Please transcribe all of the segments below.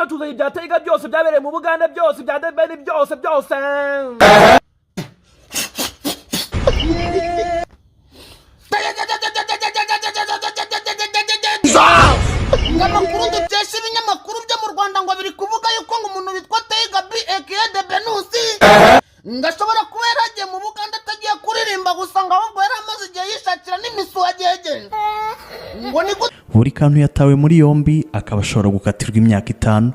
batuzanye ibya Taiga byose byabereye mu Bugande byose bya Debeni byose ngamakuru dukesha ibinyamakuru byo mu Rwanda ngo biri kuvuga yuko ngo umuntu witwa Taiga aka Debenusi ngashobora kuba yaragiye mu Buganda atagiye kuririmba gusa ngo ahubwo yari amaze igihe yishakira n'imisuwagege ngo ni buri kantu yatawe muri yombi akaba ashobora gukatirwa imyaka 5.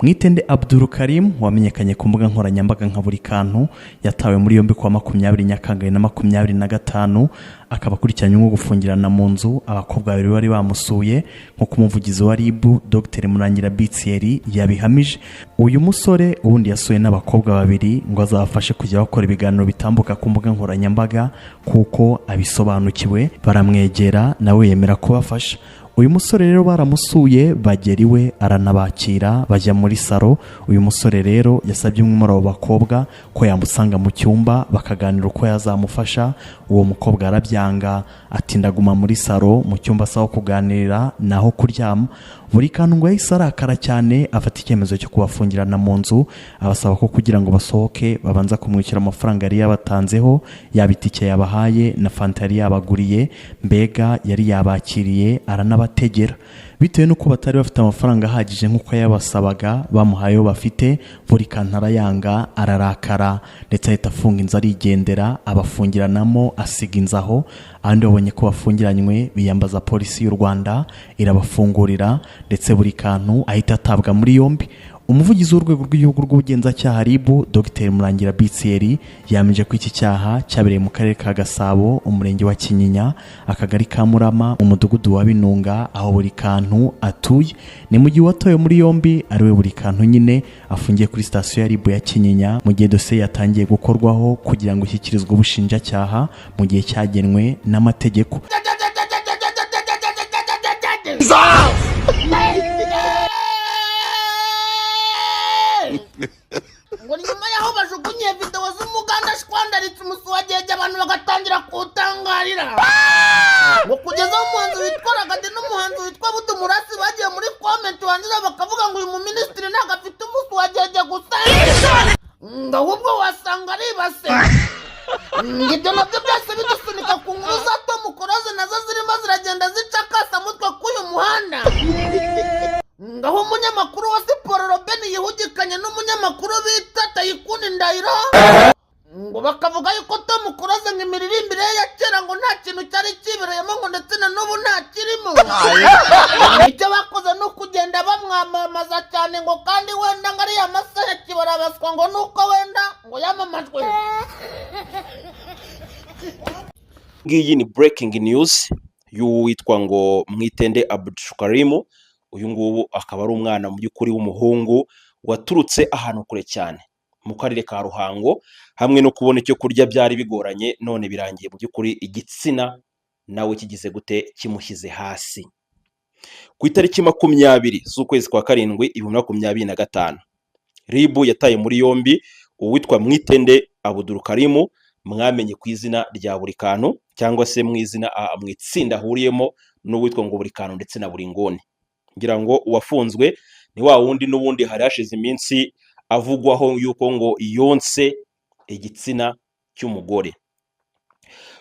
Mwitende Abdul Karim wamenyekanye ku mbuga nkoranyambaga nka buri kantu yatawe muri yombi kwa 20 Nyakanga na 2025 akaba akurikiranywe gufungirana mu nzu abakobwa babiri bari bamusuye nko kumuvugizi wa RIB Dr Murangira Bitsieri yabihamije. Uyu musore ubundi yasuye n'abakobwa babiri ngo azafashe kujya bakora ibiganiro bitambuka ku mbuga nkoranyambaga kuko abisobanukiwe, baramwegera nawe yemera kubafasha. Uyu musore rero baramusuye bageriwe aranabakira bajya muri saro. Uyu musore rero yasabye umwe muri abo bakobwa ko yamusanga mu cyumba bakaganira uko yazamufasha. Uwo mukobwa arabyanga ati ndaguma muri saro mu cyumba saho kuganirira naho kuryama. Buri kantu ngo yahise arakara cyane afata icyemezo cyo kubafungirana mu nzu abasaba ko kugira ngo basohoke babanza kumwishyura amafaranga yari yabatanzeho yabitike yabahaye na fanta yari yabaguriye, mbega yari yabakiriye aranabategera. Bitewe nuko batari bafite amafaranga ahagije nkuko yabasabaga bamuhaye bafite, buri kantu arayanga ararakara ndetse ahita afunga inzu arigendera abafungiranamo asiga inzaho. Andi babonye ko bafungiranywe biyambaza polisi y'u Rwanda irabafungurira ndetse buri kantu ahita atabwa muri yombi. Umuvugizi w'urwego rw'igihugu rw'ubugenzacyaha RIB Dr Murangira Bitsieri yamije ko iki cyaha cyabereye mu karere ka Gasabo, umurenge wa Kinyinya, akagari ka Murama, umudugudu wa Binunga, aho buri kantu atuye. Ni mu gihe watoye muri yombi ariwe buri kantu nyine afungiye kuri sitasiyo ya RIB ya Kinyinya mu gihe dosiye yatangiye gukorwaho kugira ngo ishyikirizwe ubushinjacyaha mu gihe cyagenwe n'amategeko. ngo nyuma yaho bajugunye video z'umuganda shwandaritse umusuwagege abantu bagatangira kutangarira ngo kugeza umuhanzi witwaraga de n'umuhanzi witwa Budu Murasi bagiye muri comment wangiza bakavuga ngo uyu mu ministry ntago afite umusuwagege gusa ahubwo wasanga ari base ngibyo nabyo byose bidusunika ku nkuru za Tom Close nazo zirimo ziragenda zicakasa mutwe k'uyu muhanda ngaho umunyamakuru wa siporo Robin yihugikanye n'umunyamakuru bita Tayikuni Ndahiro ngo bakavuga yuko Tom Close nk'imiririmbire ya kera ngo nta kintu cyari kibereyemo ngo ndetse na n'ubu nta kirimo. Icyo bakoze no kugenda bamwamamaza cyane ngo kandi wenda ngo ari amasaha kibarabaswa ngo nuko wenda ngo yamamajwe. Ngiyi ni breaking news y'uwitwa ngo Mwitende Abdul Karim. Uyu ngubu akaba ari umwana mu by'ukuri w'umuhungu waturutse ahantu kure cyane mu karere ka Ruhango, hamwe no kubona icyo kurya byari bigoranye, none birangiye mu by'ukuri igitsina nawe kigize gute kimushyize hasi. Ku itariki 20 z'ukwezi kwa karindwi 2025 RIB yataye muri yombi uwitwa Mwitende Abdul Karim, mwamenye ku izina rya buri kantu cyangwa se mu izina mwitsinda ahuriyemo n'uwitwa ngo buri kantu ndetse na buri ngoni. Ngira ngo uwafunzwe ni wa wundi n'ubundi hari hashize iminsi avugwaho yuko ngo yonse igitsina cy'umugore.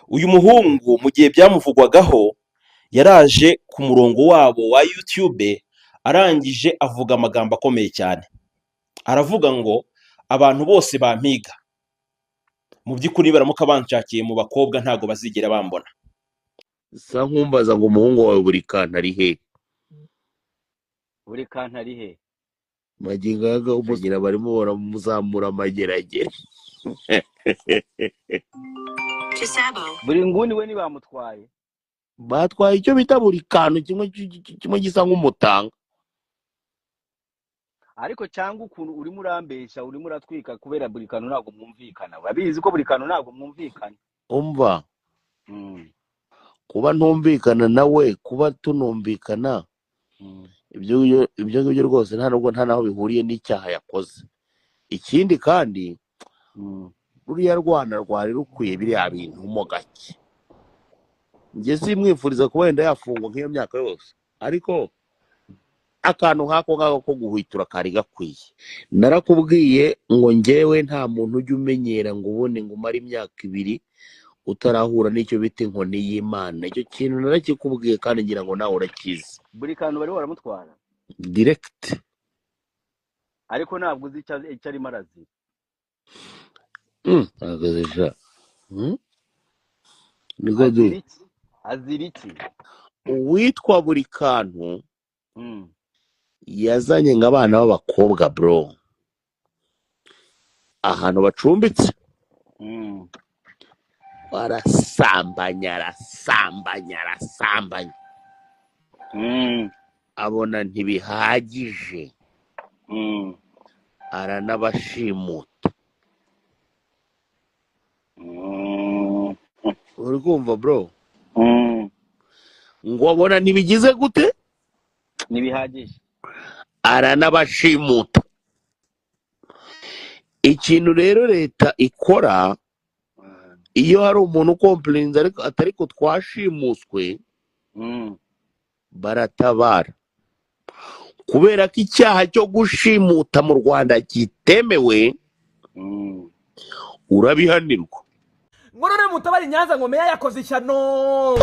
Uyu muhungu mu gihe byamuvugwagaho yaraje ku murongo wabo wa YouTube arangije avuga amagambo akomeye cyane. Aravuga ngo abantu bose bampiga, mu by'ukuri baramuka banshakiye mu bakobwa ntago bazigera bambona. Sa nkumbaza ngo umuhungu wawe buri kantu ari he? Buri kantu ari he? Magingaga umugira barimo baramuzamura amageragere. Buri nguni we nibamutwaye. Batwaye icyo bita buri kantu kimwe gisa nk'umutanga. Ariko cyangwa ukuntu urimo urambesha urimo uratwika kubera buri kantu ntago mwumvikana. Urabizi ko buri kantu ntago mwumvikana. Umva. Kuba ntumvikana nawe, kuba tunumvikana. Ibyo rwose nta naho bihuriye n'icyaha yakoze. Ikindi kandi ruriya Rwanda rwari rukwiye biriya bintu mo gake. Njye simwifuriza ko wenda yafungwa nk'iyo myaka yose, ariko akantu nk'ako ngako ko guhwitura kari gakwiye. Narakubwiye ngo njyewe nta muntu ujya umenyera ngo ubone ngo umare imyaka 2 utarahura n'icyo bita inkoni y'Imana. Icyo kintu narakikubwiye kandi ngira ngo nawe urakizi. buri kantu bari baramutwara Direct. ariko ntabwo uzi icyo arimo arazira. Agazisha. Niko du. azira iki? Uwitwa buri kantu yazanye ng'abana b'abakobwa bro. Ahantu bacumbitse. Barasambanya. Abona ntibihagije. Aranabashimuta. Uri kumva bro? Ngo abona ntibigize gute? Ntibihagije. Aranabashimuta. Ikintu rero leta ikora iyo hari umuntu complaints ariko atari ko twashimuswe baratabara. Kubera ko icyaha cyo gushimuta mu Rwanda kitemewe, urabihanirwa. ngorore mutabari Nyanza ngo meya yakoze ishyano.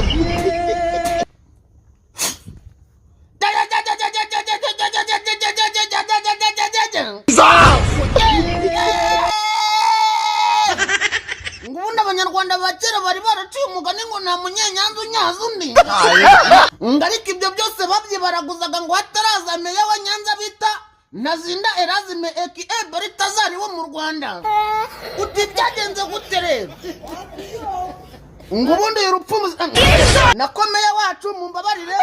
Ngubundi abanyarwanda ba kera bari baraciye umugani ngo nta munyenyanza unyaza undi. Ariko ibyo byose babyibaraguzaga ngo hataraza meya wa Nyanza bita Nazinda Erazime Beritazari wo mu Rwanda. Uti byagenze gute rero? Ngubundi urupfu nakomeye wacu mu mbabarire.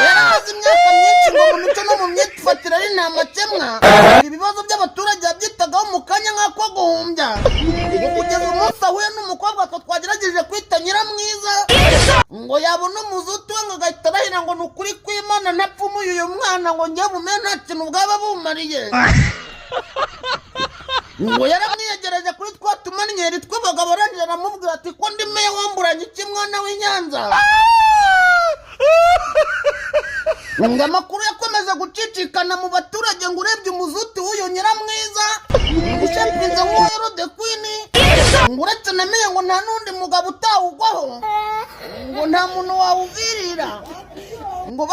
Yaramaze imyaka myinshi ngo mu mico no mu myifatire ari nta makemwa. Ibibazo by'abaturage byitagaho mu kanya nk'ako guhumbya. Ngo kugeza umunsi ahuye n'umukobwa twagerageje kwita Nyiramwiza ngo yabona umuzutu we ngo agahita arahira ngo ni ukuri kw'Imana napfumuye uyu mwana ngo njye bume nta kintu bwaba bumariye. Ngo yaramwiyegereje kuri twa tumanyeri tw'abagabo arangije aramubwira ati ko ndi meya wamburanye iki mwana w'Inyanza. Ngo amakuru yakomeza gucicikana mu baturage ngo urebye umuzuti w'uyu Nyiramwiza ushapinze nk'uwo Herode Queen ngo uretse na meya ngo nta n'undi mugabo utawugwaho ngo nta muntu wawuvirira ngo